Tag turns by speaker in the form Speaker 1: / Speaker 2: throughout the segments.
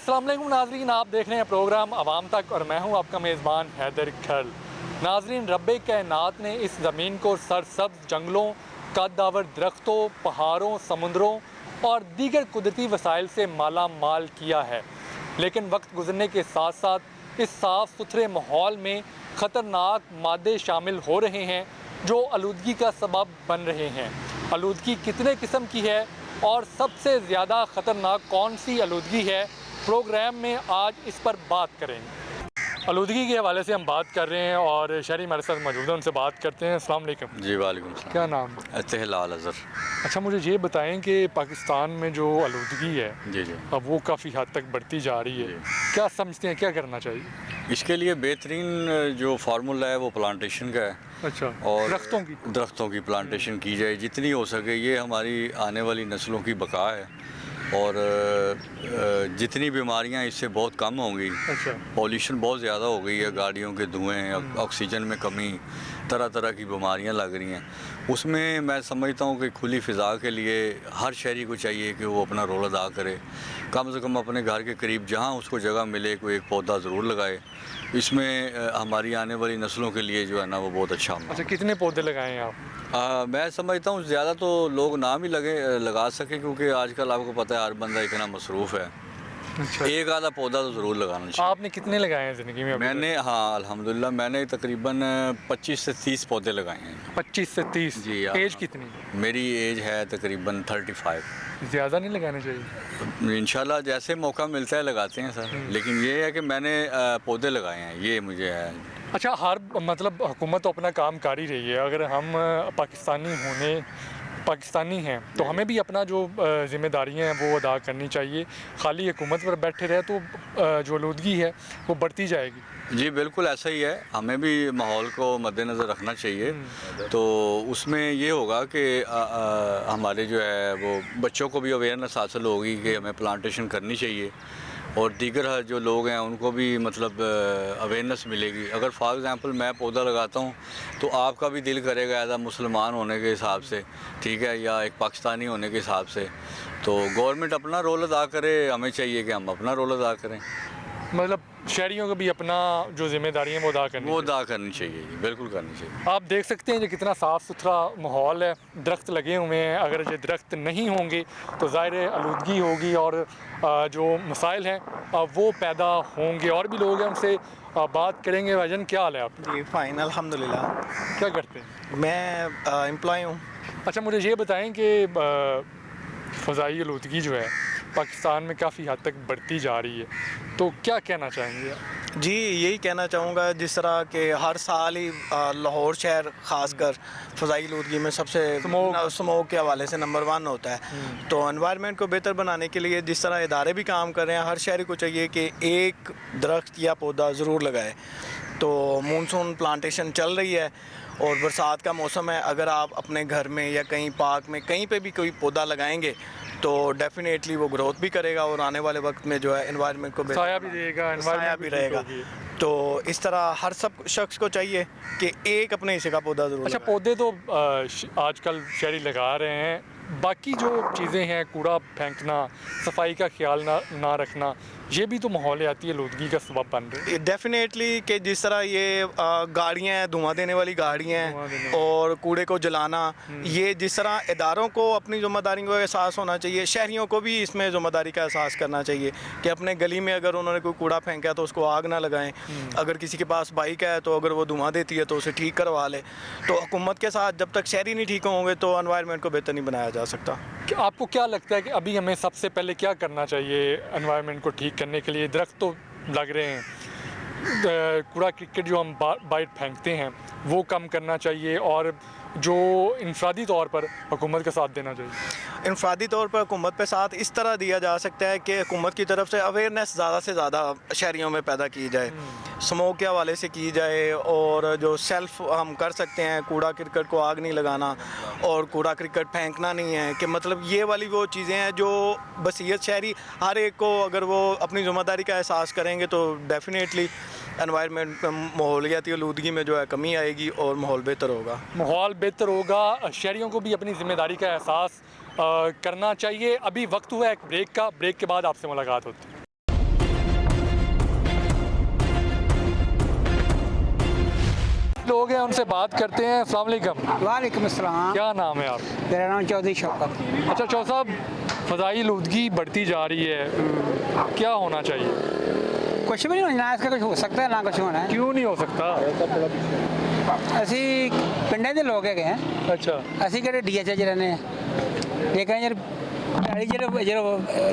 Speaker 1: अस्सलाम वालेकुम नाज़रीन, आप देख रहे हैं प्रोग्राम आवाम तक और मैं हूं आपका मेज़बान हैदर खल। नाज़रीन, रब्बे कायनात ने इस ज़मीन को सरसब्ज़ जंगलों, कद्दावर दरख्तों, पहाड़ों, समुंदरों और दीगर कुदरती वसाइल से माला माल किया है, लेकिन वक्त गुजरने के साथ साथ इस साफ़ सुथरे माहौल में ख़तरनाक मादे शामिल हो रहे हैं जो आलूदगी का सबब बन रहे हैं। आलूदगी कितने किस्म की है और सबसे ज़्यादा ख़तरनाक कौन सी आलूदगी है, प्रोग्राम में आज इस पर बात करेंगे। आलूदगी के हवाले से हम बात कर रहे हैं और शहरी हमारे साथ मौजूद हैं, उनसे बात करते हैं। अस्सलाम वालेकुम।
Speaker 2: जी वालेकुम सलाम।
Speaker 1: क्या नाम?
Speaker 2: इत्तेहलाल अज़हर।
Speaker 1: अच्छा, मुझे ये बताएं कि पाकिस्तान में जो आलूदगी है
Speaker 2: जी जी
Speaker 1: अब वो काफ़ी हद तक बढ़ती जा रही है, क्या समझते हैं क्या करना चाहिए?
Speaker 2: इसके लिए बेहतरीन जो फार्मूला है वो प्लांटेशन का है।
Speaker 1: अच्छा,
Speaker 2: और
Speaker 1: दरख्तों की
Speaker 2: प्लांटेशन की जाए जितनी हो सके, ये हमारी आने वाली नस्लों की बका है और जितनी बीमारियां इससे बहुत कम होंगी।
Speaker 1: अच्छा,
Speaker 2: पॉल्यूशन बहुत ज़्यादा हो गई है, गाड़ियों के धुएँ, ऑक्सीजन में कमी, तरह तरह की बीमारियां लग रही हैं। उसमें मैं समझता हूँ कि खुली फ़िज़ा के लिए हर शहरी को चाहिए कि वो अपना रोल अदा करे। कम से कम अपने घर के करीब जहाँ उसको जगह मिले कोई एक पौधा ज़रूर लगाए। इसमें हमारी आने वाली नस्लों के लिए जो है ना वो बहुत अच्छा होगा।
Speaker 1: अच्छा, कितने पौधे लगाए हैं आप?
Speaker 2: मैं समझता हूँ ज़्यादा तो लोग ना भी लगा सकें, क्योंकि आजकल आपको पता है हर बंदा इतना मसरूफ़ है।
Speaker 1: अच्छा,
Speaker 2: एक आधा पौधा तो ज़रूर लगाना चाहिए।
Speaker 1: आपने कितने लगाए हैं ज़िंदगी में अभी तक?
Speaker 2: मैंने अल्हम्दुलिल्लाह मैंने तकरीबन 25 से 30 पौधे लगाए हैं।
Speaker 1: 25 से 30।
Speaker 2: जी,
Speaker 1: एज कितनी?
Speaker 2: मेरी एज है तकरीबन 35।
Speaker 1: ज़्यादा नहीं लगाने चाहिए?
Speaker 2: इंशाल्लाह जैसे मौका मिलता है लगाते हैं सर, लेकिन ये है कि मैंने पौधे लगाए हैं, ये मुझे है।
Speaker 1: अच्छा, हर मतलब हुकूमत तो अपना काम कर ही रही है। अगर हम पाकिस्तानी हैं तो हमें भी अपना जो ज़िम्मेदारियाँ हैं वो अदा करनी चाहिए। खाली हुकूमत पर बैठे रहे तो जो आलूदगी है वो बढ़ती जाएगी।
Speaker 2: जी बिल्कुल ऐसा ही है, हमें भी माहौल को मद्देनज़र रखना चाहिए। तो उसमें ये होगा कि हमारे जो है वो बच्चों को भी अवेयरनेस हासिल होगी कि हमें प्लांटेशन करनी चाहिए, और दीगर जो लोग हैं उनको भी मतलब अवेयरनेस मिलेगी। अगर फॉर एग्ज़ाम्पल मैं पौधा लगाता हूँ तो आपका भी दिल करेगा एज आ मुसलमान होने के हिसाब से, ठीक है, या एक पाकिस्तानी होने के हिसाब से। तो गवर्नमेंट अपना रोल अदा करे, हमें चाहिए कि हम अपना रोल अदा करें।
Speaker 1: मतलब शहरियों को भी अपना जो ज़िम्मेदारी है वो अदा
Speaker 2: करनी चाहिए, जी बिल्कुल करनी चाहिए।
Speaker 1: आप देख सकते हैं कि कितना साफ़ सुथरा माहौल है, दरख्त लगे हुए हैं। अगर ये दरख्त नहीं होंगे तो ज़ाहिर है आलूदगी होगी और जो मसाइल हैं वो पैदा होंगे। और भी लोग हैं, उनसे बात करेंगे। भाईजान, क्या हाल है आप?
Speaker 3: जी फ़ाइन अल्हम्दुलिल्लाह।
Speaker 1: क्या करते हैं?
Speaker 3: मैं एम्प्लॉय हूँ।
Speaker 1: अच्छा, मुझे ये बताएं कि फ़ज़ाई आलूदगी जो है पाकिस्तान में काफ़ी हद तक बढ़ती जा रही है, तो क्या कहना चाहेंगे आप?
Speaker 3: जी यही कहना चाहूँगा, जिस तरह के हर साल ही लाहौर शहर ख़ासकर फ़ज़ाई आलूदगी में सबसे स्मोक के हवाले से नंबर 1 होता है। तो एनवायरनमेंट को बेहतर बनाने के लिए जिस तरह इदारे भी काम कर रहे हैं, हर शहरी को चाहिए कि एक दरख्त या पौधा ज़रूर लगाए। तो मानसून प्लांटेशन चल रही है और बरसात का मौसम है। अगर आप अपने घर में या कहीं पार्क में कहीं पे भी कोई पौधा लगाएंगे तो डेफिनेटली वो ग्रोथ भी करेगा और आने वाले वक्त में जो है एनवायरनमेंट को
Speaker 1: साया भी देगा,
Speaker 3: साया भी रहेगा। तो इस तरह हर सब शख्स को चाहिए कि एक अपने हिस्से का पौधा ज़रूर
Speaker 1: अच्छा,
Speaker 3: लगाए।
Speaker 1: पौधे तो आजकल शहरी लगा रहे हैं, बाकी जो चीज़ें हैं, कूड़ा फेंकना, सफाई का ख्याल ना रखना, ये भी तो माहौलियाती आलूदगी का सबब बन रहे हैं।
Speaker 3: डेफिनेटली कि जिस तरह ये गाड़ियाँ हैं, धुआं देने वाली गाड़ियाँ हैं और कूड़े को जलाना, ये जिस तरह इदारों को अपनी ज़िम्मेदारी का एहसास होना चाहिए, शहरियों को भी इसमें ज़िम्मेदारी का एहसास करना चाहिए कि अपने गली में अगर उन्होंने कोई कूड़ा फेंका तो उसको आग ना लगाएं। अगर किसी के पास बाइक है तो अगर वो धुआं देती है तो उसे ठीक करवा ले। तो हुकूमत के साथ जब तक शहरी नहीं ठीक होंगे तो एनवायरनमेंट को बेहतर नहीं बनाया जा सकता।
Speaker 1: आपको क्या लगता है कि अभी हमें सबसे पहले क्या करना चाहिए एनवायरनमेंट को ठीक करने के लिए? दरख्त तो लग रहे हैं, कूड़ा क्रिकेट जो हम बाइट फेंकते हैं वो कम करना चाहिए, और जो इंफरादी तौर पर हुकूमत का साथ देना चाहिए।
Speaker 3: इंफरादी तौर पर हुकूमत पे साथ इस तरह दिया जा सकता है कि हुकूमत की तरफ से अवेयरनेस ज़्यादा से ज़्यादा शहरियों में पैदा की जाए, स्मोक के हवाले से की जाए, और जो सेल्फ हम कर सकते हैं, कूड़ा क्रिकेट को आग नहीं लगाना और कूड़ा क्रिकेट फेंकना नहीं है, कि मतलब ये वाली वो चीज़ें हैं जो बसीयत शहरी हर एक को अगर वो अपनी ज़िम्मेदारी का एहसास करेंगे तो डेफिनेटली एनवायरनमेंट माहौलियाती आलूदगी में जो है कमी आएगी और माहौल बेहतर होगा।
Speaker 1: माहौल बेहतर होगा, शहरियों को भी अपनी ज़िम्मेदारी का एहसास करना चाहिए। अभी वक्त हुआ है एक ब्रेक का, ब्रेक के बाद आपसे मुलाकात होती है। लोग हैं, उनसे बात करते हैं। अस्सलाम वालेकुम।
Speaker 4: वालेकुम अस्सलाम।
Speaker 1: क्या नाम है आप?
Speaker 4: मेरा नाम चौधरी शौकत।
Speaker 1: अच्छा चौ साहब, फ़ज़ाई आलूदगी बढ़ती जा रही है, क्या होना चाहिए?
Speaker 4: कुछ भी नहीं होना, इसका कुछ हो सकता है ना कुछ होना है।
Speaker 1: क्यों नहीं हो सकता?
Speaker 4: ਅਸੀਂ ਪਿੰਡਾਂ ਦੇ ਲੋਕ ਹੈਗੇ ਆ,
Speaker 1: अच्छा
Speaker 4: ਅਸੀਂ ਕਿਹੜੇ ਡੀਐਚ ਚ ਰਹਿੰਦੇ ਆ। ਲੇਕਿਨ ਯਾਰ ਪੈਲੀ ਜਿਹੜਾ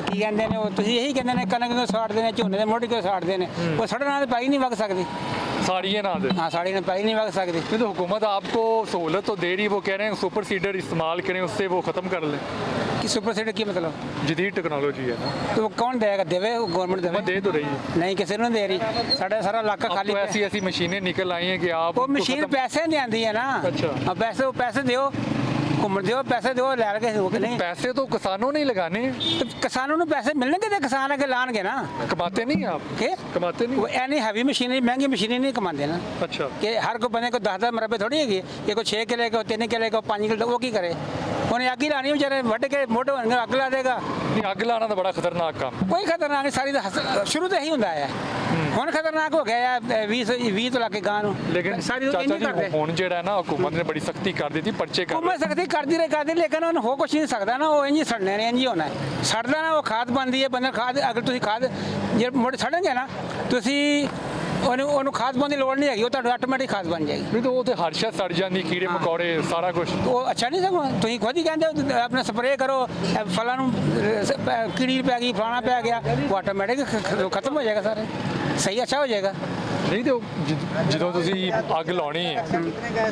Speaker 4: ਕੀ ਕਹਿੰਦੇ ਨੇ, ਉਹ ਤੁਸੀਂ ਇਹੀ ਕਹਿੰਦੇ ਨੇ ਕਣਕ ਨੂੰ ਸਾੜਦੇ ਨੇ, ਝੋਨੇ ਦੇ ਮੋਢੀ ਕਿਉਂ ਸਾੜਦੇ ਨੇ, ਉਹ ਸਾਡੇ ਨਾਲ ਪਾਈ ਨਹੀਂ ਵਗ ਸਕਦੀ।
Speaker 1: साड़िए ना दे।
Speaker 4: हाँ, साड़ी ਨਾਲ ਪਾਈ ਨਹੀਂ ਵਗ ਸਕਦੀ।
Speaker 1: नहीं तो हुकूमत आपको सहूलत तो दे रही, वो कह रहे हैं सुपर सीडर इस्तेमाल करें, उससे वो ख़त्म कर लें।
Speaker 4: कि सुपर सीडर की मतलब?
Speaker 1: जदीद टेक्नोलॉजी है ना,
Speaker 4: तो वो कौन देगा? देवे गवर्नमेंट
Speaker 1: हुकूमत
Speaker 4: देवे?
Speaker 1: दे तो रही है।
Speaker 4: नहीं, किसी ਨੂੰ ਦੇ ਰਹੀ। ਸਾਡਾ ਸਾਰਾ ਇਲਾਕਾ
Speaker 1: अब
Speaker 4: ਖਾਲੀ
Speaker 1: तो
Speaker 4: ਪਿਆ।
Speaker 1: ऐसी ऐसी मशीनें निकल आई हैं कि आप
Speaker 4: ਉਹ
Speaker 1: उनको
Speaker 4: ਮਸ਼ੀਨ
Speaker 1: ख़त्म-
Speaker 4: ਪੈਸੇ ਨਹੀਂ ਆਂਦੀ ਹੈ ਨਾ।
Speaker 1: अच्छा।
Speaker 4: ਹਾਂ, ਪੈਸੇ ਦਿਓ, ਘੁੰਮਣ ਦਿਓ, ਪੈਸੇ ਦਿਓ, ਲੈ ਕੇ ਹੋ ਕੇ ਨਹੀਂ।
Speaker 1: पैसे तो किसानों ने ही लगाने हैं।
Speaker 4: ਤੇ ਕਿਸਾਨਾਂ ਨੂੰ ਪੈਸੇ ਮਿਲਣਗੇ ਤੇ ਕਿਸਾਨ ਅੱਗੇ ਲਾਣਗੇ ਨਾ।
Speaker 1: कमाते नहीं हैं आप?
Speaker 4: ਕਿ
Speaker 1: कमाते नहीं?
Speaker 4: ਉਹ ਐਨੀ ਹੈਵੀ ਮਸ਼ੀਨਰੀ, ਮਹਿੰਗੀ ਮਸ਼ੀਨਰੀ ਨਹੀਂ ਕਮਾਉਂਦੇ ਨਾ।
Speaker 1: अच्छा
Speaker 4: ਕਿ ਹਰ ਕੋਈ ਬੰਦੇ ਕੋ 10 ਮਰਬੇ ਥੋੜੀ ਹੈਗੀ ਕਿ ਕੋਈ 6 ਕਿਲੇ ਕੋ 3 ਕਿਲੇ ਕੋ 5 ਕਿਲੇ, ਉਹ ਕੀ ਕਰੇ? ਉਹਨੇ ਅੱਗ ਹੀ ਲਾਣੀ, ਵਿਚਾਰੇ ਵੱਢ ਕੇ ਮੋਢੇ ਹੋਣਗੇ, ਅੱਗ ਲਾ ਦੇਗਾ।
Speaker 1: नहीं, अग लाना तो बड़ा खतरनाक काम।
Speaker 4: ਕੋਈ ਖਤਰਨਾਕ ਨਹੀਂ, ਸਾਰੀ ਦਾ ਸ਼ੁਰੂ ਤੋਂ ਇਹੀ ਹੁੰਦਾ ਹੈ। ਹੁਣ ਖਤਰਨਾਕ ਹੋ ਗਿਆ ਹੈ 20 ਤੋਂ ਲਾ ਕੇ ਗਾਂ ਨੂੰ।
Speaker 1: लेकिन
Speaker 4: ਸਾਰੀ ਉਹ
Speaker 1: चाचा
Speaker 4: ਨਹੀਂ
Speaker 1: जी
Speaker 4: ਕਰਦੇ।
Speaker 1: हुण जेड़ा है ना, हुकूमत ने बड़ी सख्ती कर दी थी, पर्चे कर
Speaker 4: ਹੁਕੂਮਤ ਸਖਤੀ ਕਰਦੀ ਲੇਕਿਨ ਉਹਨੂੰ ਹੋ ਕੁਛ ਨਹੀਂ ਸਕਦਾ ਨਾ। ਉਹ ਇੰਜ ਹੀ ਸੜਨੇ ਨੇ, ਇੰਜ ਹੀ ਹੋਣਾ ਹੈ। ਸੜਦਾ ਨਾ, ਉਹ ਖਾਦ ਬਣਦੀ ਹੈ। ਬੰਦਾ ਖਾਦ, ਅਗਰ ਤੁਸੀਂ ਖਾਦ ਜੇ ਮੋਢੇ ਸੜਨਗੇ ਨਾ, ਤੁਸੀਂ ਉਹਨੂੰ ਖਾਦ ਪਾਉਣ ਦੀ ਲੋੜ ਨਹੀਂ ਹੈਗੀ, ਉਹ ਤੁਹਾਡੀ ਆਟੋਮੈਟਿਕ ਖਾਦ ਬਣ ਜਾਏਗੀ।
Speaker 1: नहीं तो वो तो हर शय सड़ जाती, कीड़े मकोड़े सारा कुछ।
Speaker 4: ਉਹ ਅੱਛਾ ਨਹੀਂ ਸਗੋਂ ਤੁਸੀਂ ਖੁਦ ਹੀ ਕਹਿੰਦੇ ਹੋ ਆਪਣਾ ਸਪਰੇਅ ਕਰੋ, ਫਲਾਂ ਨੂੰ ਕੀੜੀ ਪੈ ਗਈ, ਫਲਾਣਾ ਪੈ ਗਿਆ, ਉਹ ਆਟੋਮੈਟਿਕ ਖਤਮ ਹੋ ਜਾਏਗਾ ਸਾਰੇ, ਸਹੀ ਅੱਛਾ ਹੋ ਜਾਏਗਾ।
Speaker 1: ਨਹੀਂ ਤੇ ਜਦੋਂ ਤੁਸੀਂ ਅੱਗ ਲਾਉਣੀ ਹੈ,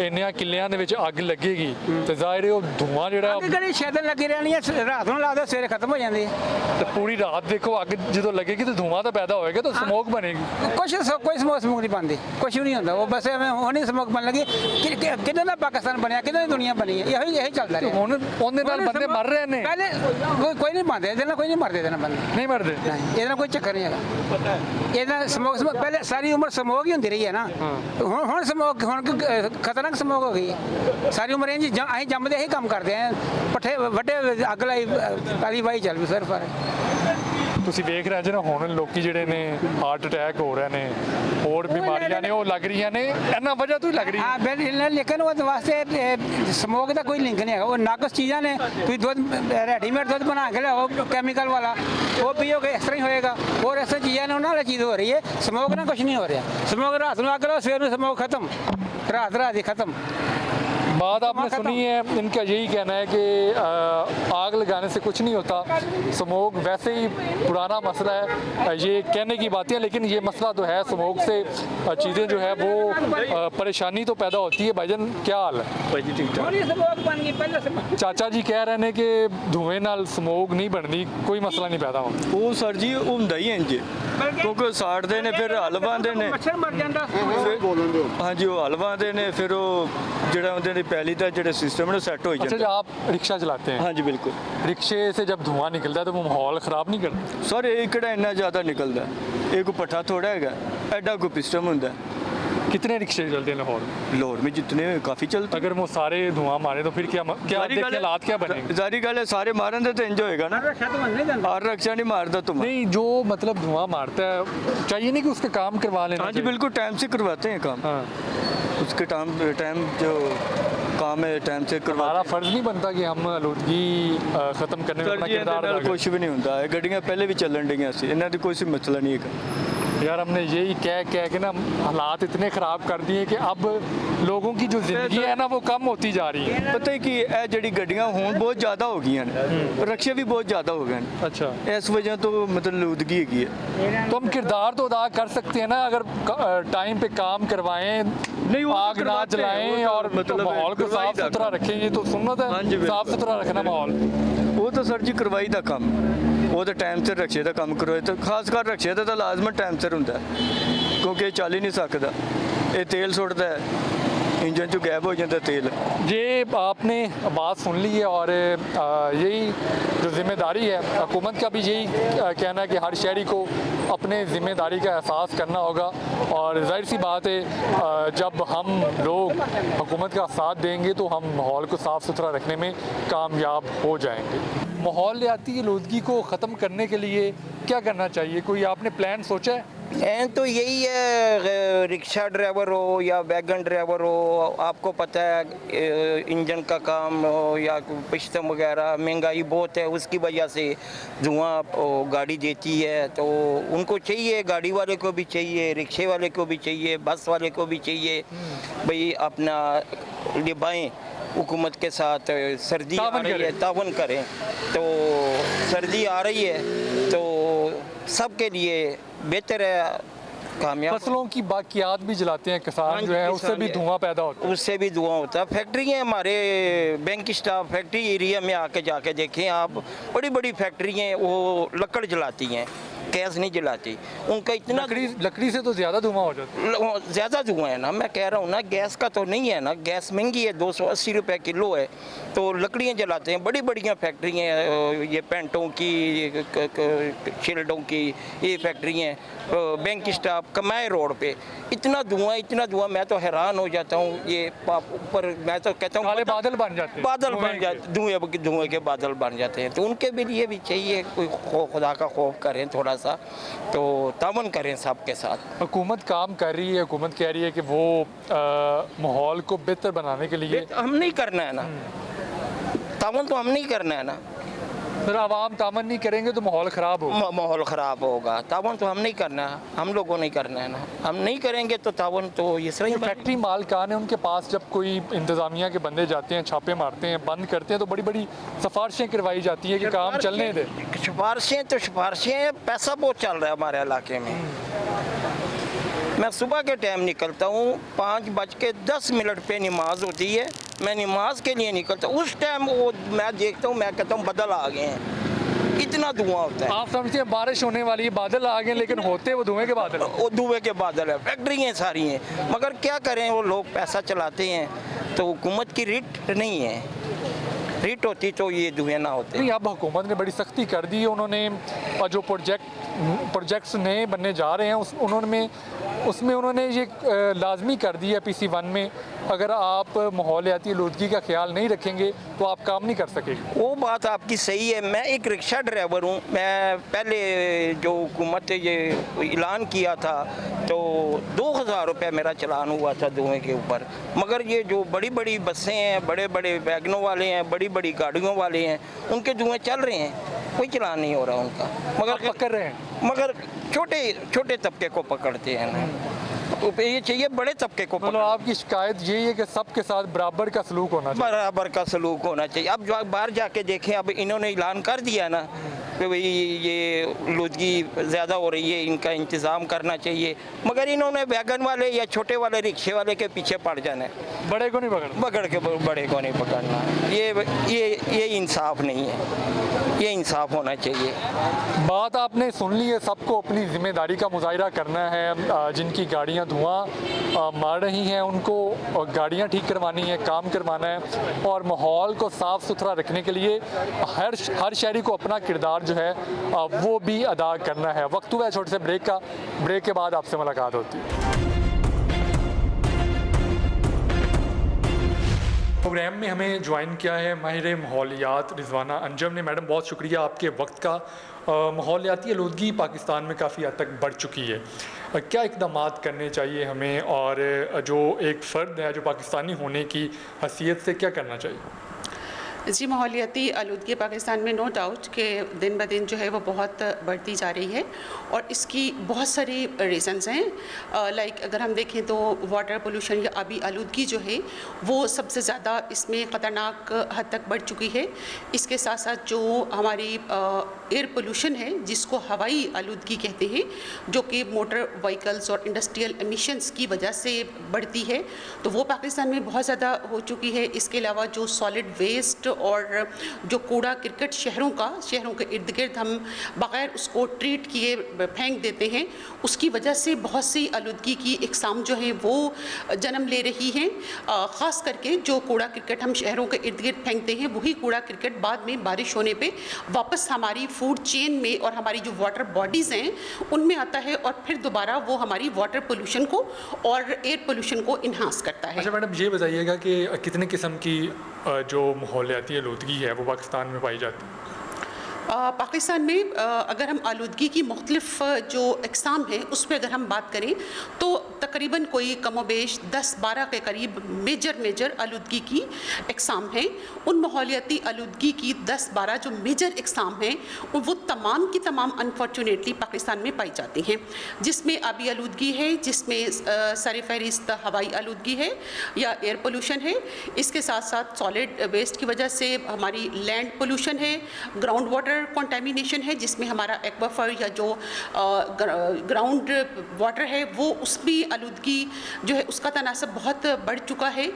Speaker 1: ਇੰਨਿਆਂ ਕਿੱਲਿਆਂ ਦੇ ਵਿੱਚ ਅੱਗ ਲੱਗੇਗੀ ਤੇ ਜ਼ਾਹਿਰ ਹੈ ਉਹ ਧੂਆਂ ਜਿਹੜਾ
Speaker 4: ਅੱਗ ਕਿਹੜੀ ਸ਼ੈਦਨ ਲੱਗੀ ਰਹਿਣੀ ਹੈ, ਰਾਤ ਨੂੰ ਲਾ ਦਿਓ, ਸਵੇਰੇ ਖਤਮ ਹੋ ਜਾਂਦੀ ਹੈ।
Speaker 1: ਤੇ ਪੂਰੀ ਰਾਤ ਦੇਖੋ, ਅੱਗ ਜਦੋਂ ਲੱਗੇਗੀ ਤਾਂ ਧੂਆਂ ਤਾਂ ਪੈਦਾ ਹੋਏਗਾ, ਤਾਂ ਸਮੋਕ ਬਣੇਗੀ।
Speaker 4: ਕੋਈ ਸਮੋਕ ਨਹੀਂ ਬਣਦੀ, ਕੁਛ ਵੀ ਨਹੀਂ ਹੁੰਦਾ। ਉਹ ਬਸ ਐਵੇਂ ਹੋਣੀ ਸਮੋਕ ਬਣ ਲੱਗੀ। ਕਿਦੋਂ ਦਾ ਪਾਕਿਸਤਾਨ ਬਣਿਆ, ਕਿਦੋਂ ਦੀ ਦੁਨੀਆ ਬਣੀ ਹੈ, ਇਹੀ ਚੱਲਦਾ ਰਿਹਾ।
Speaker 1: ਹੁਣ ਉਹਦੇ ਨਾਲ ਬੰਦੇ ਮਰ ਰਹੇ ਨੇ।
Speaker 4: ਪਹਿਲੇ ਕੋਈ ਨਹੀਂ ਬਣਦੇ ਇਹਦੇ ਨਾਲ, ਕੋਈ ਨਹੀਂ ਮਰਦੇ ਇਹਦੇ ਨਾਲ ਬੰਦੇ,
Speaker 1: ਨਹੀਂ ਮਰਦੇ।
Speaker 4: ਇਹਦੇ ਨਾਲ ਕੋਈ ਚੱਕਰ ਨਹੀਂ ਹੈਗਾ। ਇਹਦੇ ਨਾਲ ਸਮੋਕ ਪਹਿਲੇ ਸਾਰੀ ਉਮਰ ਸਮੋਕ ਹੀ ਹੁੰਦੀ ਰਹੀ ਹੈ ਨਾ। ਹੁਣ ਸਮੋਕ, ਹੁਣ ਖਤਰਨਾਕ ਸਮੋਕ ਹੋ ਗਈ ਹੈ। ਸਾਰੀ ਉਮਰ ਇੰਜ ਅਸੀਂ ਜੰਮਦੇ ਇਹੀ ਕੰਮ ਕਰਦੇ ਆ, ਪੱਠੇ ਵੱਡੇ, ਅੱਗ ਲਾਈ, ਕਾਲੀ ਵਾਈ ਚੱਲ ਵੀ ਸਿਰਫ।
Speaker 1: ਤੁਸੀਂ ਵੇਖ ਰਹੇ ਜੇ ਨਾ, ਹੁਣ ਲੋਕੀ ਜਿਹੜੇ ਨੇ ਹਾਰਟ ਅਟੈਕ ਹੋ ਰਹੇ ਨੇ, ਹੋਰ ਬਿਮਾਰੀਆਂ ਨੇ ਉਹ ਲੱਗ ਰਹੀਆਂ ਨੇ, ਇਹਨਾਂ ਵਜ੍ਹਾ ਤੋਂ ਹੀ ਲੱਗ ਰਹੀ ਹੈ।
Speaker 4: ਹਾਂ ਬਿਲਕੁਲ, ਲੇਕਿਨ ਉਹਦੇ ਵਾਸਤੇ ਸਮੋਕ ਦਾ ਕੋਈ ਲਿੰਕ ਨਹੀਂ ਹੈਗਾ। ਉਹ ਨਾਕਸ ਚੀਜ਼ਾਂ ਨੇ। ਤੁਸੀਂ ਦੁੱਧ, ਰੈਡੀਮੇਡ ਦੁੱਧ ਬਣਾ ਕੇ ਲਿਆਓ ਕੈਮੀਕਲ ਵਾਲਾ, ਉਹ ਪੀਓਗੇ ਇਸ ਤਰ੍ਹਾਂ ਹੀ ਹੋਏਗਾ। ਹੋਰ ਇਸ ਤਰ੍ਹਾਂ ਚੀਜ਼ਾਂ ਨੇ, ਉਹਨਾਂ ਨਾਲ ਚੀਜ਼ ਹੋ ਰਹੀ ਹੈ। ਸਮੋਕ ਨਾਲ ਕੁਝ ਨਹੀਂ ਹੋ ਰਿਹਾ। ਸਮੋਕ ਰਾਤ ਨੂੰ ਅੱਗ ਲਾਓ, ਸਵੇਰ ਨੂੰ ਸਮੋਕ ਖਤਮ, ਰਾਤ ही खत्म।
Speaker 1: बात आपने सुनी है, इनका यही कहना है कि आग लगाने से कुछ नहीं होता, स्मोक वैसे ही पुराना मसला है। ये कहने की बातें हैं, लेकिन ये मसला तो है, स्मोक से चीज़ें जो है वो परेशानी तो पैदा होती है। भाईजान क्या हाल है?
Speaker 2: भाई जी ठीक ठाक।
Speaker 4: ਸਮੋਕ ਬਣ ਗਈ ਪਹਿਲਾਂ ਸਮੋਕ।
Speaker 1: ਚਾਚਾ ਜੀ ਕਹਿ ਰਹੇ ਨੇ ਕਿ ਧੂਏ ਨਾਲ ਸਮੋਕ ਨਹੀਂ ਬਣਦੀ, ਕੋਈ ਮਸਲਾ ਨਹੀਂ ਪੈਦਾ ਹੁੰਦਾ।
Speaker 5: ਉਹ ਸਰ ਜੀ ਉਹ ਹੁੰਦਾ ਹੀ ਇੰਜ, ਕਿਉਂਕਿ ਸਾੜਦੇ ਨੇ, ਫਿਰ ਹਲ ਪਾਉਂਦੇ ਨੇ।
Speaker 4: ਮੱਛਰ ਮਰ ਜਾਂਦਾ।
Speaker 5: ਹਾਂਜੀ, ਉਹ ਹਲ ਪਾਉਂਦੇ ਨੇ, ਫਿਰ ਉਹ ਜਿਹੜਾ ਉਹਦੇ ਦੀ ਪੈਲੀ ਦਾ ਜਿਹੜਾ ਸਿਸਟਮ ਨੇ ਸੈੱਟ ਹੋ
Speaker 1: अच्छा, जब
Speaker 5: ਜਾਂਦਾ।
Speaker 1: आप रिक्शा चलाते हैं,
Speaker 5: ਹਾਂਜੀ ਬਿਲकुल
Speaker 1: रिक्शे से जब धुआं निकलता है तो वो माहौल ख़राब नहीं करता?
Speaker 5: ਸਰ, ਇਹ ਕਿਹੜਾ ਇੰਨਾ ਜ਼ਿਆਦਾ ਨਿਕਲਦਾ, ਇਹ ਕੋਈ ਪੱਠਾ ਥੋੜਾ ਹੈਗਾ, ਐਡਾ ਕੋਈ ਸਿਸਟਮ ਹੁੰਦਾ।
Speaker 1: कितने रिक्शे चलते हैं लाहौर में?
Speaker 5: ਲਾਹੌਰ ਵਿੱਚ ਜਿतने ਕਾਫੀ ਚਲते।
Speaker 1: अगर वो सारे धुआं मारे तो फिर क्या देखिए हालात क्या बनेंगे?
Speaker 5: ਜ਼ਾਰੀ ਗੱਲ ਹੈ, ਸਾਰੇ ਮਾਰਨ ਦੇ ਤਾਂ ਇੰਜ ਹੋਏਗਾ ਨਾ।
Speaker 4: ਰਖਿਆ ਤਾਂ ਨਹੀਂ ਜਾਂਦਾ।
Speaker 5: ਹਰ ਰਕਸ਼ਾ ਨਹੀਂ ਮਾਰਦਾ ਤੁਮ।
Speaker 1: नहीं, जो मतलब धुआं मारता है, चाहिए नहीं कि उसका काम करवा लेना
Speaker 5: हाँ जी
Speaker 1: चाहिए?
Speaker 5: बिल्कुल, टाइम से करवाते हैं काम।
Speaker 1: हाँ,
Speaker 5: उसके टाइम जो काम है टाइम से
Speaker 1: हमारा
Speaker 5: करवाते
Speaker 1: फर्ज नहीं बनता कि हम आलूदगी खत्म करने में
Speaker 5: ਸਰ
Speaker 1: अपना
Speaker 5: ਜੀ, ਇਹਦੇ
Speaker 1: किरदार
Speaker 5: ਨਾਲ
Speaker 1: अदा करें?
Speaker 5: ਕੁਝ ਵੀ ਨਹੀਂ ਹੁੰਦਾ। ਇਹ ਗੱਡੀਆਂ ਪਹਿਲੇ ਵੀ ਚੱਲਣ ਡੀਆਂ ਸੀ, ਇਹਨਾਂ ਦੀ ਕੋਈ ਮਸਲਾ ਨਹੀਂ ਹੈਗਾ।
Speaker 1: यार हमने यही कह के ना हालात इतने ख़राब कर दिए कि अब लोगों की जो ज़िंदगी है ना वो कम होती जा रही है।
Speaker 5: ਪਤਾ ਹੈ ਕਿ ਇਹ ਜਿਹੜੀ ਗੱਡੀਆਂ ਹੁਣ ਬਹੁਤ ਜ਼ਿਆਦਾ ਹੋ ਗਈਆਂ ਨੇ, ਰਕਸ਼ੇ ਵੀ ਬਹੁਤ ਜ਼ਿਆਦਾ ਹੋ ਗਏ ਨੇ।
Speaker 1: अच्छा,
Speaker 5: ਇਸ ਵਜ੍ਹਾ ਤੋਂ ਮਤਲਬ ਲੂਦਗੀ ਹੈਗੀ ਹੈ।
Speaker 1: तो हम किरदार तो अदा कर सकते हैं ना, अगर टाइम पे काम करवाएं,
Speaker 5: नहीं, वो तो
Speaker 1: आग ना
Speaker 5: करवाते हैं,
Speaker 1: जलाएं
Speaker 5: वो तो
Speaker 1: और
Speaker 5: मतलब
Speaker 1: माहौल को
Speaker 5: करवाई
Speaker 1: साफ
Speaker 5: था।
Speaker 1: सुथरा रखें, ये तो सुन्नत
Speaker 5: हाँ
Speaker 1: है,
Speaker 5: जी, बिल्कुल।
Speaker 1: साफ सुथरा रखना माहौल।
Speaker 5: ਉਹ ਤਾਂ ਸਰ ਜੀ ਕਰਵਾਈ ਦਾ ਕੰਮ, ਉਹ ਤਾਂ ਟਾਈਮ ਸਿਰ ਰਕਸ਼ੇ ਦਾ ਕੰਮ ਕਰਵਾਏ, ਤਾਂ ਖਾਸ ਕਰ ਰਕਸ਼ੇ ਦਾ ਤਾਂ ਲਾਜ਼ਮਨ ਟਾਈਮ ਸਿਰ ਹੁੰਦਾ ਹੈ, ਕਿਉਂਕਿ ਇਹ ਚੱਲ ਹੀ ਨਹੀਂ ਸਕਦਾ। ਇਹ ਤੇਲ ਸੁੱਟਦਾ ਹੈ, इंजन जो गैप हो जाता है तेल।
Speaker 1: ये आपने बात सुन ली है और यही जो जिम्मेदारी है हुकूमत का भी यही कहना है कि हर शहरी को अपने ज़िम्मेदारी का एहसास करना होगा और ज़ाहिर सी बात है जब हम लोग हुकूमत का साथ देंगे तो हम माहौल को साफ़ सुथरा रखने में कामयाब हो जाएंगे। माहौलियाती आलूदगी को ख़त्म करने के लिए क्या करना चाहिए, कोई आपने प्लान सोचा है?
Speaker 6: एंड तो यही है, रिक्शा ड्राइवर हो या वैगन ड्राइवर हो, आपको पता है इंजन का काम हो या पिस्टन वगैरह, महंगाई बहुत है, उसकी वजह से धुआं गाड़ी देती है। तो उनको चाहिए, गाड़ी वाले को भी चाहिए, रिक्शे वाले को भी चाहिए, बस वाले को भी चाहिए, भाई अपना निभाएं हुकूमत के साथ। सर्दी आ रही है, तावन करें। तो सर्दी आ रही है तो सबके लिए बेहतर है, कामयाब।
Speaker 1: फसलों की बाकियात भी जलाते हैं किसान जो है, उससे भी धुआं पैदा होता है।
Speaker 6: उससे भी धुआं होता है। फैक्ट्री हैं हमारे, बैंक स्टाफ फैक्ट्री एरिया में आके जाके देखें आप, बड़ी बड़ी फैक्ट्री हैं, वो लकड़ जलाती हैं, गैस नहीं जलाती। उनका इतना
Speaker 1: लकड़ी से तो ज़्यादा धुआं हो जाता है।
Speaker 6: ज़्यादा धुआं है ना, मैं कह रहा हूँ ना, गैस का तो नहीं है ना, गैस महंगी है, 280 रुपए किलो है, तो लकड़ियाँ जलाते हैं। बड़ी बड़ियाँ फैक्ट्री हैं, ये पेंटों की, शील्डों की ये फैक्ट्री हैं। बैंक स्टाफ कमाए रोड पे, इतना धुआं, मैं तो हैरान हो जाता हूँ। ये ऊपर मैं तो कहता हूँ
Speaker 1: काले बादल बन जाते हैं,
Speaker 6: बादल बन जाते, धुएं के बादल बन जाते हैं। तो उनके भी लिए भी चाहिए कोई खुदा का खौफ करें थोड़ा सा, तो तावन करें सबके साथ।
Speaker 1: हुकूमत काम कर रही है, हुकूमत कह रही है कि वो माहौल को बेहतर बनाने के लिए।
Speaker 6: हम नहीं करना है ना, तावन तो हम नहीं करना है ना।
Speaker 1: फिर आवाम तावन नहीं करेंगे तो माहौल ख़राब होगा।
Speaker 6: माहौल ख़राब होगा। तावन तो हम नहीं करना है, हम लोगों नहीं करना है ना। हम नहीं करेंगे तो तावन तो ये सही।
Speaker 1: फैक्ट्री मालकान है, उनके पास जब कोई इंतज़ामिया के बंदे जाते हैं, छापे मारते हैं, बंद करते हैं, तो बड़ी बड़ी सिफारिशें करवाई जाती है कि काम चलने दे।
Speaker 6: सिफारिशें, पैसा बहुत चल रहा है हमारे इलाके में। मैं सुबह के टाइम निकलता हूँ, 5:10 पे नमाज होती है, मैं नमाज के लिए निकलता हूँ। उस टाइम वो मैं देखता हूँ, मैं कहता हूँ बादल आ गए हैं, इतना धुआं होता है।
Speaker 1: आप समझते हैं बारिश होने वाली है, बादल आ गए, लेकिन होते वो धुएं के बादल।
Speaker 6: वो धुएं के बादल है, फैक्ट्री हैं सारी हैं, मगर क्या करें, वो लोग पैसा चलाते हैं। तो हुकूमत की रिट नहीं है, रिट होती तो ये धुएं ना होते।
Speaker 1: नहीं, अब हुकूमत ने बड़ी सख्ती कर दी है। उन्होंने जो प्रोजेक्ट्स नए बनने जा रहे हैं उसमें उन्होंने ये लाजमी कर दी है PC1 में, अगर आप माहौलियाती आलूदगी का ख्याल नहीं रखेंगे तो आप काम नहीं कर सकेंगे।
Speaker 6: वो बात आपकी सही है। मैं एक रिक्शा ड्राइवर हूँ। मैं पहले जो हुकूमत ने ये ऐलान किया था तो 2000 रुपये मेरा चलान हुआ था धुएं के ऊपर। मगर ये जो बड़ी बड़ी बसें हैं, बड़े बड़े वैगनों वाले हैं, बड़ी बड़ी गाड़ियों वाले हैं, उनके धुएं चल रहे हैं, कोई चलान नहीं हो रहा उनका। मगर
Speaker 1: पकड़ रहे हैं,
Speaker 6: मगर छोटे तबके को पकड़ते हैं ना, तो ये चाहिए बड़े तबके को।
Speaker 1: मतलब आपकी शिकायत यही है कि सबके साथ बराबर का सलूक होना चाहिए।
Speaker 6: बराबर का सलूक होना चाहिए। अब जो बाहर जाके देखें, अब इन्होंने ऐलान कर दिया ना कि भाई ये आलूदगी ज़्यादा हो रही है, इनका इंतज़ाम करना चाहिए, मगर इन्होंने वैगन वाले या छोटे वाले रिक्शे वाले के पीछे पड़ जाना है,
Speaker 1: बड़े को नहीं पकड़ना,
Speaker 6: बड़े को नहीं पकड़ना। ये इंसाफ नहीं है, ये इंसाफ होना चाहिए।
Speaker 1: बात आपने सुन ली है, सबको अपनी जिम्मेदारी का मुजाहिरा करना है। जिनकी गाड़ियां धुआं मार रही हैं उनको गाड़ियां ठीक करवानी है, काम करवाना है, और माहौल को साफ़ सुथरा रखने के लिए हर शहरी को अपना किरदार जो है वो भी अदा करना है। वक्त हुआ है छोटे से ब्रेक का, ब्रेक के बाद आपसे मुलाकात होती है। प्रोग्राम में हमें ज्वाइन किया है माहिर माहौलियात रिजवाना अंजम ने। मैडम, बहुत शुक्रिया आपके वक्त का। माहौलियाती आलूदगी पाकिस्तान में काफ़ी हद तक बढ़ चुकी है, क्या इक़दाम करने चाहिए हमें, और जो एक फ़र्द है जो पाकिस्तानी होने की हैसियत से क्या करना चाहिए?
Speaker 7: जी, माहौलियाती आलूदगी पाकिस्तान में नो डाउट कि दिन ब दिन जो है वो बहुत बढ़ती जा रही है, और इसकी बहुत सारी रीज़न्स हैं। लाइक अगर हम देखें तो वाटर पोल्यूशन या आबी आलूदगी जो है वो सबसे ज़्यादा इसमें ख़तरनाक हद तक बढ़ चुकी है। इसके साथ साथ जो हमारी एयर पोल्यूशन है, जिसको हवाई आलूदगी कहते हैं, जो कि मोटर व्हीकल्स और इंडस्ट्रियल एमिशंस की वजह से बढ़ती है, तो वो पाकिस्तान में बहुत ज़्यादा हो चुकी है। इसके अलावा जो सॉलिड वेस्ट और जो कूड़ा क्रिकेट शहरों के इर्द गिर्द हम बग़ैर उसको ट्रीट किए फेंक देते हैं, उसकी वजह से बहुत सी आलूदगी की इकसाम जो है वो जन्म ले रही हैं। ख़ास करके जो कूड़ा क्रिकेट हम शहरों के इर्द गिर्द फेंकते हैं, वही कूड़ा क्रिकेट बाद में बारिश होने पे वापस हमारी फूड चेन में और हमारी जो वाटर बॉडीज़ हैं उनमें आता है, और फिर दोबारा वो हमारी वाटर पोल्यूशन को और एयर पोल्यूशन को इन्हांस करता है।
Speaker 1: अच्छा मैडम, ये बताइएगा कि कितने किस्म की जो माहौलियाती आलूदगी है वो पाकिस्तान में पाई जाती है?
Speaker 7: पाकिस्तान में अगर हम आलूदगी की मुख्तलिफ जो अक़साम हैं उस पर अगर हम बात करें तो तकरीबन कोई कमोबेश 10-12 के करीब मेजर आलूदगी की अक़साम हैं। उन माहौलियाती आलूदगी की 10-12 जो मेजर अक़साम हैं वो तमाम की तमाम अनफॉर्चुनेटली पाकिस्तान में पाई जाती हैं, जिसमें आबी आलूदगी है, जिसमें सर फहरिस्त हवाई आलूदगी है या एयर पोल्यूशन है। इसके साथ साथ सॉलिड वेस्ट की वजह से हमारी लैंड पोल्यूशन है, ग्राउंड वाटर कंटामिनेशन है, जिसमें हमारा एक्वाफर या जो ग्राउंड वाटर है वो उसमें आलूदगी जो है उसका तनासब बहुत बढ़ चुका है।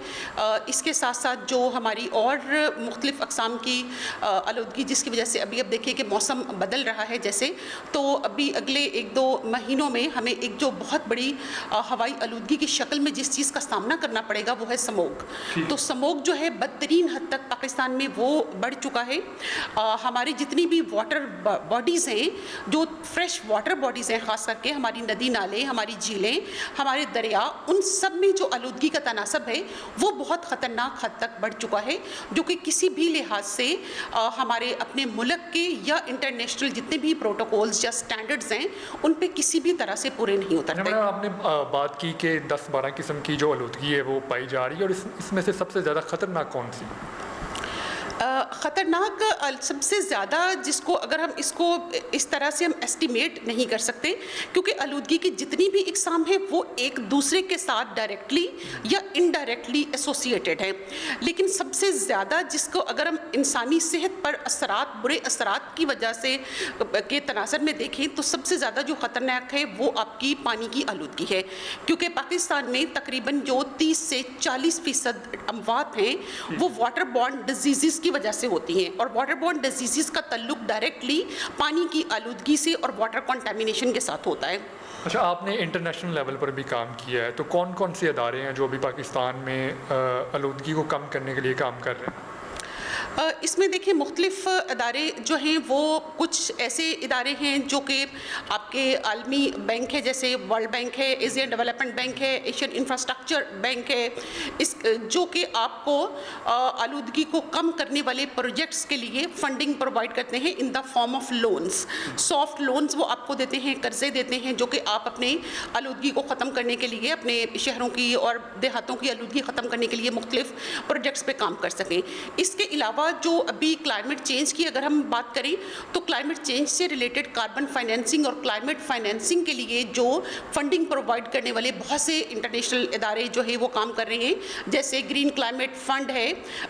Speaker 7: इसके साथ साथ जो हमारी और मुख्तलिफ अक़साम की आलूदगी जिसकी वजह से अभी अब देखिए कि मौसम बदल रहा है जैसे, तो अभी अगले 1-2 महीनों में हमें एक जो बहुत बड़ी हवाई आलूदगी की शक्ल में जिस चीज़ का सामना करना पड़ेगा वो है स्मोक। तो स्मोक जो है बदतरीन हद तक पाकिस्तान में वो बढ़ चुका है। हमारी जितनी भी वाटर बॉडीज़ हैं, जो फ्रेश वाटर बॉडीज़ हैं, ख़ास करके हमारी नदी नाले, हमारी झीलें, हमारे दरिया, उन सब में जो आलूदगी का तनासब है वो बहुत ख़तरनाक हद तक बढ़ चुका है, जो कि किसी भी लिहाज से हमारे अपने मुल्क के या इंटरनेशनल जितने भी प्रोटोकॉल्स या स्टैंडर्ड्स हैं उन पे किसी भी तरह से पूरे नहीं उतरते।
Speaker 1: आपने बात की कि 10-12 किस्म की जो आलूदगी है वो पाई जा रही है, और इसमें से सबसे ज़्यादा ख़तरनाक कौन सी?
Speaker 7: ख़तरनाक सबसे ज़्यादा जिसको अगर हम इसको इस तरह से हम एस्टिमेट नहीं कर सकते, क्योंकि आलूदगी की जितनी भी इकसाम है वो एक दूसरे के साथ डायरेक्टली या इनडायरेक्टली एसोसिएटेड है, लेकिन सबसे ज़्यादा जिसको अगर हम इंसानी सेहत पर असरात, बुरे असरात की वजह से के तनासर में देखें तो सबसे ज़्यादा जो ख़तरनाक है वो आपकी पानी की आलूदगी है, क्योंकि पाकिस्तान में तकरीबन जो 30 से 40% अमवात हैं वो वाटर बॉर्न डिजीज़ की वजह से होती हैं, और वाटर बॉर्न डिजीज़ का ताल्लुक डायरेक्टली पानी की आलूदगी से और वाटर कंटामिनेशन के साथ होता है।
Speaker 1: अच्छा, आपने इंटरनेशनल लेवल पर भी काम किया है, तो कौन कौन से अदारे हैं जो अभी पाकिस्तान में आलूदगी को कम करने के लिए काम कर रहे हैं?
Speaker 7: इसमें देखिए मुख्तलिफ अदारे जो हैं वो कुछ ऐसे इदारे हैं जो कि आपके आलमी बैंक है, जैसे वर्ल्ड बैंक है, एशियन डेवलपमेंट बैंक है, एशियन इंफ्रास्ट्रक्चर बैंक है, इस जो कि आपको आलूदगी को कम करने वाले प्रोजेक्ट्स के लिए फंडिंग प्रोवाइड करते हैं in the form of loans, soft loans वो आपको देते हैं, कर्जे देते हैं, जो कि आप अपने आलूदगी को ख़त्म करने के लिए, अपने शहरों की और देहातों की आलूदगी ख़त्म करने के लिए मुख्तलिफ प्रोजेक्ट्स पे काम कर सकें। इसके अलावा जो अभी क्लाइमेट चेंज की अगर हम बात करें तो क्लाइमेट चेंज से रिलेटेड कार्बन फाइनेंसिंग और क्लाइमेट फाइनेंसिंग के लिए जो फंडिंग प्रोवाइड करने वाले बहुत से इंटरनेशनल इदारे जो है वो काम कर रहे हैं, जैसे ग्रीन क्लाइमेट फंड है,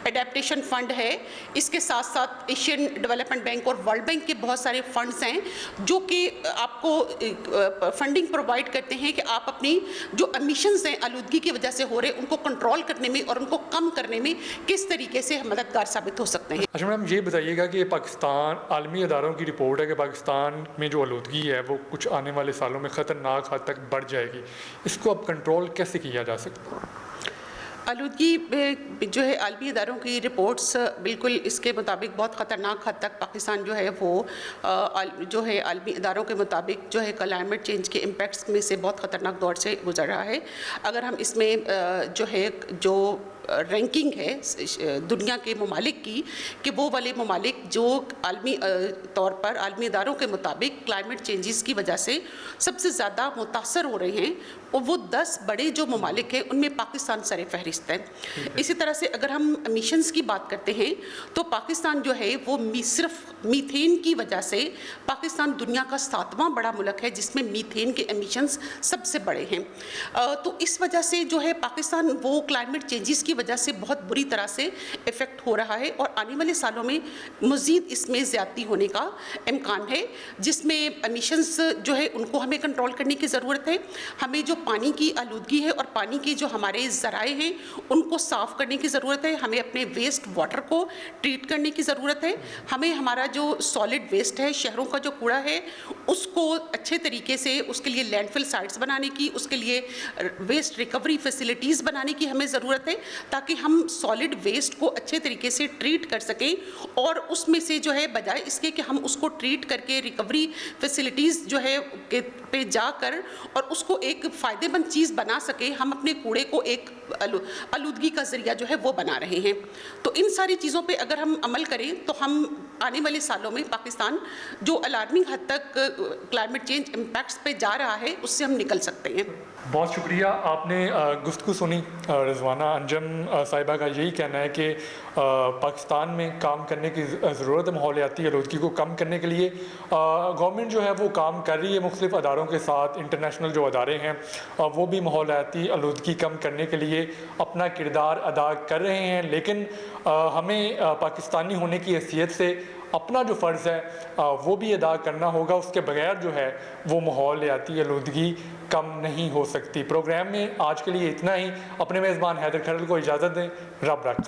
Speaker 7: एडेप्टेशन फंड है, इसके साथ साथ एशियन डेवलपमेंट बैंक और वर्ल्ड बैंक के बहुत सारे फंड्स हैं जो कि आपको फंडिंग प्रोवाइड करते हैं कि आप अपनी जो एमिशंस हैं आलूदगी की वजह से हो रहे उनको कंट्रोल करने में और उनको कम करने में किस तरीके से मददगार साबित हो सकते हैं।
Speaker 1: अच्छा मैडम, ये बताइएगा कि पाकिस्तान आलमी अदारों की रिपोर्ट है कि पाकिस्तान में जो आलूदगी है वो कुछ आने वाले सालों में ख़तरनाक हद तक बढ़ जाएगी, इसको अब कंट्रोल कैसे किया जा सकता है?
Speaker 7: आलूदगी जो है आलमी इदारों की रिपोर्ट्स बिल्कुल इसके मुताबिक बहुत ख़तरनाक हद तक पाकिस्तान जो है वो जो है आलमी इदारों के मुताबिक जो है क्लाइमेट चेंज के इम्पेक्ट्स में से बहुत ख़तरनाक दौर से गुजर रहा है। अगर हम इसमें जो है जो रैंकिंग है दुनिया के ममालिक की कि वो वाले ममालिक जो आलमी तौर पर आलमी इदारों के मुताबिक क्लाइमेट चेंजेस की वजह से सबसे ज़्यादा मुतासर हो रहे हैं, और वो 10 बड़े जो ममालिक हैं उनमें पाकिस्तान सर फहरिस्त है। इसी तरह से अगर हम एमिशंस की बात करते हैं तो पाकिस्तान जो है वो सिर्फ मीथेन की वजह से पाकिस्तान दुनिया का 7वां बड़ा मुल्क है जिसमें मीथेन के एमिशंस सबसे बड़े हैं। तो इस वजह से जो है पाकिस्तान वो क्लाइमेट चेंजेस की वजह से बहुत बुरी तरह से इफ़ेक्ट हो रहा है, और आने वाले सालों में मज़ीद इसमें ज़्यादती होने का इम्कान है, जिसमें एमिशंस जो है उनको हमें कंट्रोल करने की ज़रूरत है। हमें जो पानी की आलूदगी है और पानी के जो हमारे ज़राए हैं उनको साफ़ करने की ज़रूरत है। हमें अपने वेस्ट वाटर को ट्रीट करने की ज़रूरत है। हमें हमारा जो सॉलिड वेस्ट है, शहरों का जो कूड़ा है, उसको अच्छे तरीके से उसके लिए लैंडफिल साइट्स बनाने की, उसके लिए वेस्ट रिकवरी फैसिलिटीज़ बनाने की हमें ज़रूरत है, تاکہ ہم سالڈ ویسٹ کو اچھے طریقے سے ٹریٹ کر سکیں اور اس میں سے جو ہے بجائے اس کے کہ ہم اس کو ٹریٹ کر کے ریکوری فیسلٹیز جو ہے پہ جا کر اور اس کو ایک فائدے مند چیز بنا سکیں، ہم اپنے کوڑے کو ایک آلودگی کا ذریعہ جو ہے وہ بنا رہے ہیں۔ تو ان ساری چیزوں پہ اگر ہم عمل کریں تو ہم آنے والے سالوں میں پاکستان جو الارمنگ حد تک کلائمیٹ چینج امپیکٹس پہ جا رہا ہے اس سے ہم نکل سکتے ہیں۔
Speaker 1: بہت شکریہ، آپ نے گفتگو سنی۔ رضوانہ انجم صاحبہ کا یہی کہنا ہے کہ پاکستان میں کام کرنے کی ضرورت ہے ماحولیاتی آلودگی کو کم کرنے کے لیے۔ گورنمنٹ جو ہے وہ کام کر رہی ہے مختلف اداروں کے ساتھ، انٹرنیشنل جو ادارے ہیں وہ بھی ماحولیاتی آلودگی کم کرنے کے لیے اپنا کردار ادا کر رہے ہیں، لیکن ہمیں پاکستانی ہونے کی حیثیت سے اپنا جو فرض ہے وہ بھی ادا کرنا ہوگا، اس کے بغیر جو ہے وہ ماحولیاتی آلودگی کم نہیں ہو سکتی۔ پروگرام میں آج کے لیے اتنا ہی۔ اپنے میزبان حیدر کھرل کو اجازت دیں، رب رکھ۔